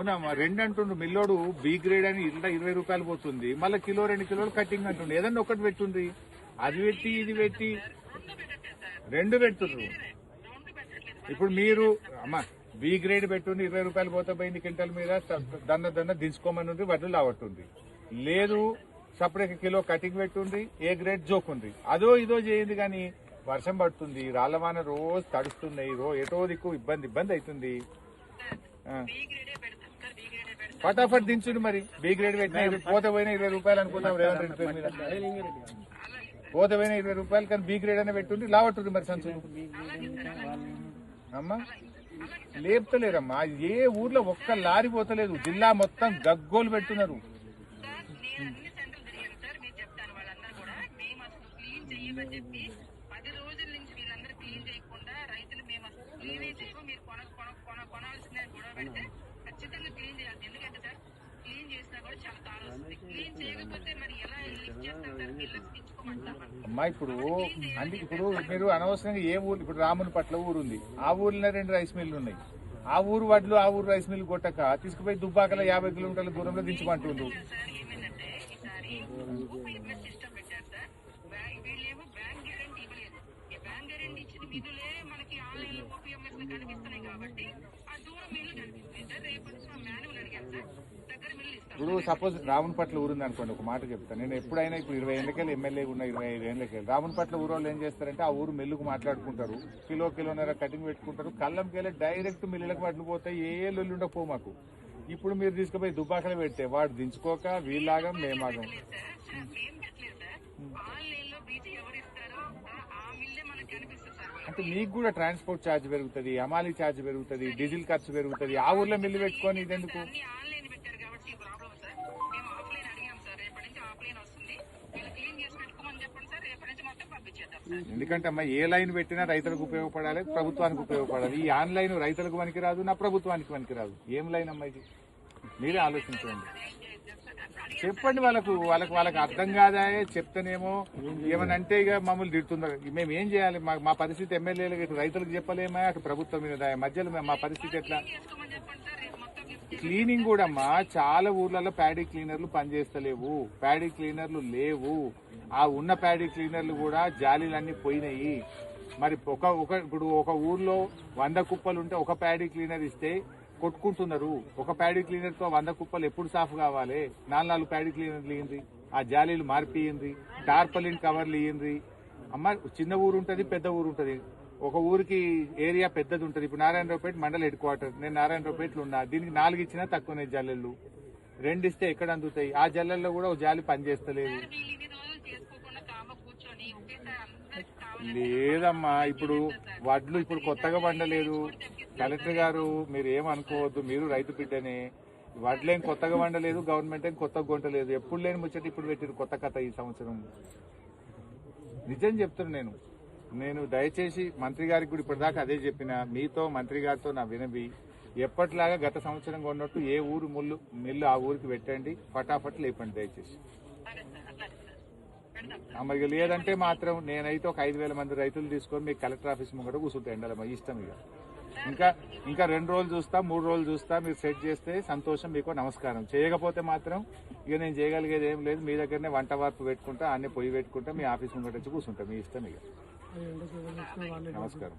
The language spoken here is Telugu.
అవునమ్మా, 2 అంటుండ్రు మిల్లోడు. బి గ్రేడ్ అని ఇంత 20 రూపాయలు పోతుంది, మళ్ళీ కిలో 2 కిలోలు కటింగ్ అంటుండ్రు. ఏదన్నా ఒకటి పెట్టుండ్రి, అది పెట్టి ఇది పెట్టి 2 పెడుతుండ్రు. ఇప్పుడు మీరు అమ్మా బి గ్రేడ్ పెట్టుండి 20 రూపాయలు పోతే పోయింది క్వింటల్ మీద, దన్న దించుకోమని వడ్లు లావట్టుంది. లేదు సపరేట్ కిలో కటింగ్ పెట్టుండ్రి, ఏ గ్రేడ్ జోకుంది, అదో ఇదో చేయండి. కానీ వర్షం పడుతుంది, రాళ్లవాన రోజు తడుస్తున్నాయి, ఎటో దిక్కు ఇబ్బంది అవుతుంది. ఫటాఫట్ దించుండి మరి. బి గ్రేడ్ పెట్టిన పోతే పోయినా 20 రూపాయలు అనుకుందాం రేవంత్ రెడ్డి పేరు మీద, పోతే పోయినా 20 రూపాయలు. కానీ బి గ్రేడ్ అనే పెట్టుండి లావట్టుంది మరి సంచులు. అమ్మా లేపుతలేరమ్మా, ఏ ఊర్లో ఒక్క లారీ పోతలేదు, జిల్లా మొత్తం గగ్గోలు పెడుతున్నారు. అమ్మా ఇప్పుడు మీరు అనవసరంగా ఏ ఊరు, ఇప్పుడు రాముని పట్ల ఊరు ఉంది, ఆ ఊర్లో 2 రైస్ మిల్లు ఉన్నాయి. ఆ ఊరు వడ్లు ఆ ఊరు రైస్ మిల్లు కొట్టక తీసుకుపోయి దుబ్బాకల 50 కిలోమీటర్ల దూరంలో దించమంటుండ్రు. ఇప్పుడు సపోజ్ రావునపట్ల ఊరుంది అనుకోండి, ఒక మాట చెప్తాను నేను. ఎప్పుడైనా ఇప్పుడు 20 ఏళ్ళకెళ్ళి ఎమ్మెల్యే ఉన్న 25 ఏళ్ళకెళ్ళి రావునపట్ల ఊరోళ్ళు ఏం చేస్తారంటే ఆ ఊరు మిల్లుకు మాట్లాడుకుంటారు, కిలోన్నర కటింగ్ పెట్టుకుంటారు, కళ్ళంకెళ్ళి డైరెక్ట్ మిల్లులకు వడ్లు పోతాయి, ఏ లొల్లి ఉండకపో మాకు. ఇప్పుడు మీరు తీసుకుపోయి దుబ్బాకలు పెడితే వాడు దించుకోక వీళ్ళాగం మేమాగం. అంటే మీకు కూడా ట్రాన్స్పోర్ట్ ఛార్జ్ పెరుగుతుంది, అమాలీ ఛార్జ్ పెరుగుతుంది, డీజిల్ ఖర్చు పెరుగుతుంది. ఆ ఊర్లో మిల్లు పెట్టుకొని ఇదెందుకు? ఎందుకంటే అమ్మా ఏ లైన్ పెట్టినా రైతులకు ఉపయోగపడాలి, ప్రభుత్వానికి ఉపయోగపడాలి. ఈ ఆన్లైన్ రైతులకు పనికిరాదు, నా ప్రభుత్వానికి పనికిరాదు. ఏం లైన్ అమ్మా ఇది? మీరే ఆలోచించండి, చెప్పండి వాళ్ళకి అర్థం కాదా? చెప్తేనేమో ఏమనంటే ఇక మమ్మల్ని తిడుతున్నారు. మేము ఏం చేయాలి? మా పరిస్థితి ఎమ్మెల్యేలకు ఇటు రైతులకు చెప్పలేమా, అటు ప్రభుత్వం మీద మధ్యలో మా పరిస్థితి ఎట్లా? క్లీనింగ్ కూడా అమ్మా చాలా ఊర్లలో ప్యాడీ క్లీనర్లు పనిచేస్తలేవు, ప్యాడీ క్లీనర్లు లేవు. ఆ ఉన్న ప్యాడీ క్లీనర్లు కూడా జాలీలన్నీ పోయినాయి. మరి ఇప్పుడు ఒక ఊర్లో 100 కుప్పలు ఉంటే ఒక ప్యాడీ క్లీనర్ ఇస్తే కొట్టుకుంటున్నారు. ఒక ప్యాడీ క్లీనర్ తో 100 కుప్పలు ఎప్పుడు సాఫ్ కావాలి? 4 ప్యాడీ క్లీనర్లు ఇయ్యండి, ఆ జాలీలు మార్పియండి, టార్పలిన్ కవర్లు ఇయ్యండి. అమ్మ చిన్న ఊరు ఉంటది, పెద్ద ఊరు ఉంటది. ఒక ఊరికి ఏరియా పెద్దది ఉంటది. ఇప్పుడు నారాయణరావుపేట మండల హెడ్ క్వార్టర్, నేను నారాయణరావుపేటలో ఉన్నా. దీనికి 4 ఇచ్చినా తక్కువనే జల్లెళ్ళు, 2 ఇస్తే ఎక్కడ అందుతాయి? ఆ జల్లెల్లో కూడా ఒక జాలి పనిచేస్తలేదు. లేదమ్మా, ఇప్పుడు వడ్లు ఇప్పుడు కొత్తగా వండలేదు. కలెక్టర్ గారు మీరు ఏమనుకోవద్దు, మీరు రైతు బిడ్డనే. వడ్లేం కొత్తగా వండలేదు, గవర్నమెంట్ ఏం కొత్తగా కొంటలేదు. ఎప్పుడు లేని ముచ్చట ఇప్పుడు పెట్టారు కొత్త కథ ఈ సంవత్సరం. నిజం చెప్తున్నా నేను దయచేసి మంత్రి గారికి కూడా ఇప్పటిదాకా అదే చెప్పిన. మీతో మంత్రి గారితో నా వినవి, ఎప్పటిలాగా గత సంవత్సరం కొన్నట్టు ఏ ఊరు మిల్లు ఆ ఊరికి పెట్టండి, ఫటాఫట్ లేపండి దయచేసి. మరి లేదంటే మాత్రం నేనైతే ఒక 5,000 మంది రైతులు తీసుకొని మీకు కలెక్టర్ ఆఫీస్ ముంగట కూర్చుంటే ఎండాలి ఇష్టం. ఇంకా 2 రోజులు చూస్తా, 3 రోజులు చూస్తా. మీరు సెట్ చేస్తే సంతోషం, మీకు నమస్కారం. చేయకపోతే మాత్రం ఇక నేను చేయగలిగేది ఏం లేదు. మీ దగ్గరనే వంట వార్పు పెట్టుకుంటా, అన్నీ పొయ్యి పెట్టుకుంటా, మీ ఆఫీస్ ముంగట వచ్చి కూర్చుంటా. మీ ఇష్టం ఇక. నమస్కారం.